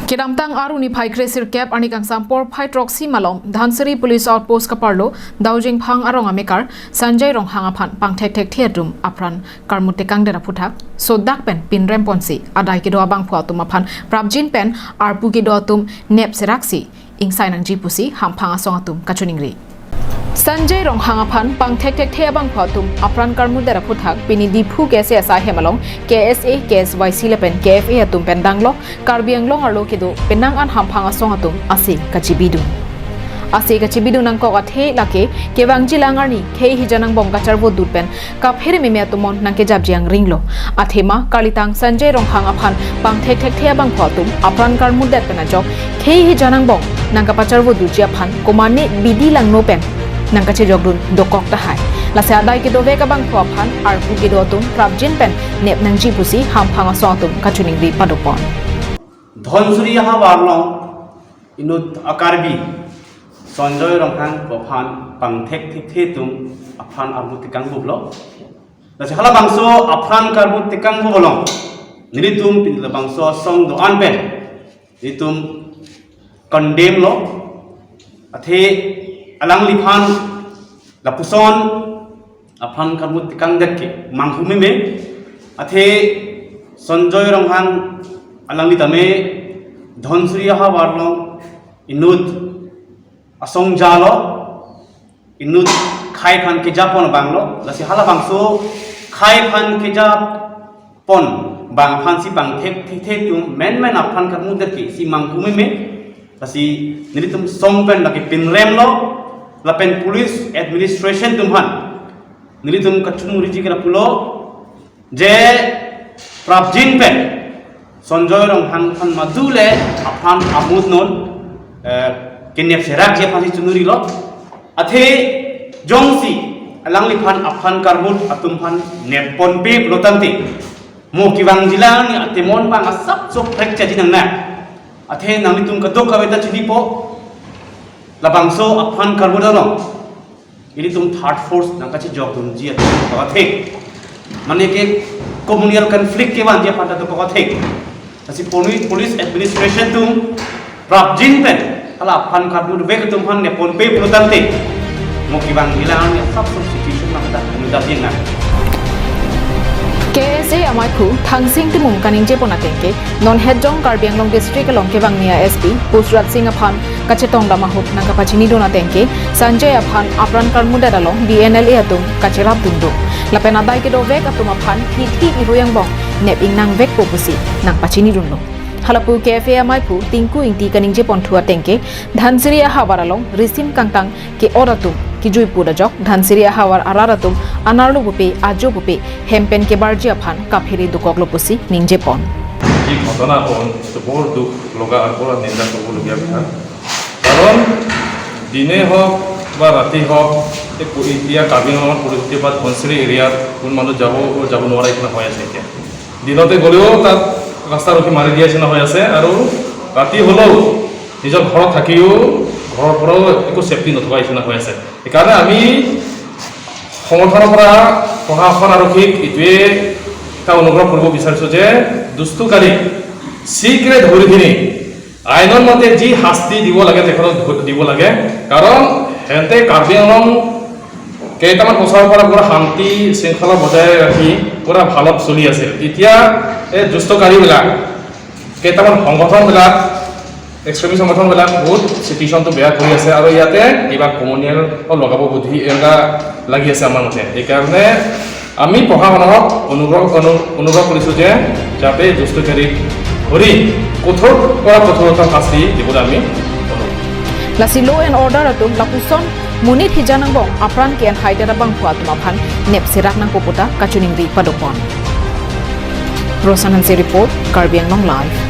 Kedamtang aruni phai kresir cap ani kang sampor phai troxy malom Dhansari police outpost kaparlo daujing phang arong amekar Sanjoy Ronghang aphan pangthek thek theatum apran karmut tekang dera phuthak so dak pen pin rem ponsi adai ke do abang phwa tum aphan prabjin pen arpu ke do tum nep seraksi ingsai nangji pusi hamphang asong atum kachoningri Sanjoy Ronghang aphan pangthek thek the abang phwa tum apran karmut dera phuthak pini diphu kese asa hemalong KSA KSYC lepen KFA atum pendanglo karbiang long arlo kedo penang an hamphang asong atum ase kachibidu nang ko athe lake kewang jilangar ni khei hijanang bom kachar bo dutpen ka phere me atumon nang ke jabjiang ringlo athema kalitang Sanjoy Ronghang aphan pangthek thek the abang phwa tum apran karmut det pena jok khei hijanang bom nang ka pachar bo dutjia phan komane bidi lang no pen nang kache jogdun dokok ta hai la sa dai ke do ve ka bang phwa phan arpu ke do tum prabjin pen nep nangji pusi hamphang asong tum kachoningri padopon dhonsuri ha warlong inut akarbi Sanjoy Ronghang aphan pangthek thek the tum aphan armut tikang bublo la sa hala bangso aphan karmut tikang bubolong nilitum pin la bangso song do an pen nitum condemn lo athe alang liphan lapuson aphan karmut tikang dekke manghumi me athe Sanjoy Ronghang alang litame dhonsuri ha warlong inut asong jalo inut khai phan ke japon banglo lasi hala bangso khai phan ke japon bang phan si bang thek tum men aphan karmut dekke si manghumi me lasi nilitum song pen laki pinrem lo lapen police administration tumhan nilitum kachoningri jikra pulo je prabjin pen Sanjoy Ronghang phan madule aphan amut non kinep serak je phan chunuri lo athe jongsi alang liphan aphan karmut atum phan nepon pe plotanti mo kiwang jilang ni atemon bang asap so fracture jinang na athe nanglitum kadok kaweta chinipo labangso aphan karbudalong ini tum third force nangkachi job tum ji athe mane ke communal conflict ke wan je pata to athe asi police administration tum prabjin pen ala aphan karbud ve tum han ne pon pe protante moki bang hilang ni sab substitution mangta mudda na KSA amai khu thangsing timum kaning je pona tengke non hedjong karbiang long district along ke bangnia SP pusrat sing aphan kachetong dama hok nang kapachini dona tengke Sanjoy aphan apran karmuda dalong DNL atum kachirap dundo lapena dai ke do vek atum aphan thi iruyang bong nep ing nang vek popusi nang pachini dunlo halapu KFA amai khu tingku ingti kaning je pon thua tengke Dhansari hawaralong risim kangtang ke oratum ki juipura jok Dhansari hawar araratum anarlo bupe ajo bupe hempen ke barji aphan kapheri dukok lopusi ningje pon এই ঘটনা কোন বৰ দুখ লগা আৰু বৰ নিন্দা কৰিবলগীয়া কথা কাৰণ দিনে হওক বা ৰাতি হওক এতিয়া কাৰ্বিআংলঙৰ পৰিস্থিতি বা ধনচিৰি এৰিয়াত কোন মানুহ যাব নোৱাৰা নিচিনা হৈ আছে এতিয়া দিনতে গ'লেও তাত ৰাস্তা ৰখি মাৰি দিয়া নিচিনা হৈ আছে আৰু ৰাতি হ'লেও নিজৰ ঘৰত থাকিও ঘৰৰ পৰাও একো চেফটি নথকা নিচিনা হৈ আছে সেইকাৰণে আমি সংগঠনৰ পৰা প্ৰশাসন আৰক্ষীক এইটোৱে এটা অনুগ্ৰহ কৰিব বিচাৰিছোঁ যে দুষ্টকাৰী শীঘ্ৰে ধৰি কিনি আইনৰ মতে যি শাস্তি দিব লাগে তেখেতক দিব লাগে কাৰণ হেঁতে কাৰ্বিআংলং কেইটামান বছৰৰ পৰা পুৰা শান্তি শৃংখলা বজাই ৰাখি পুৰা ভালত চলি আছিল এতিয়া এই দুষ্টকাৰীবিলাক কেইটামান সংগঠনবিলাক এক্সট্ৰিমিষ্ট সংগঠনবিলাক বহুত চিটুৱেশ্যনটো বেয়া কৰি আছে আৰু ইয়াতে কিবা কমনিয়েল লগাব বুদ্ধি এনেকুৱা লাগি আছে আমাৰ মতে সেইকাৰণে আমি প্ৰশাসনক অনুগ্ৰহ কৰিছোঁ যে যাতে দুষ্টকাৰীক ধৰি কঠোৰ পৰা কঠোৰতম শাস্তি দিবলৈ আমি lasi law and order atum lapuson munit hijanang bong apran ken haidara bang phwa tum aphan nep serak nang poputa kachoningri padopon Rosanan report karbiang long live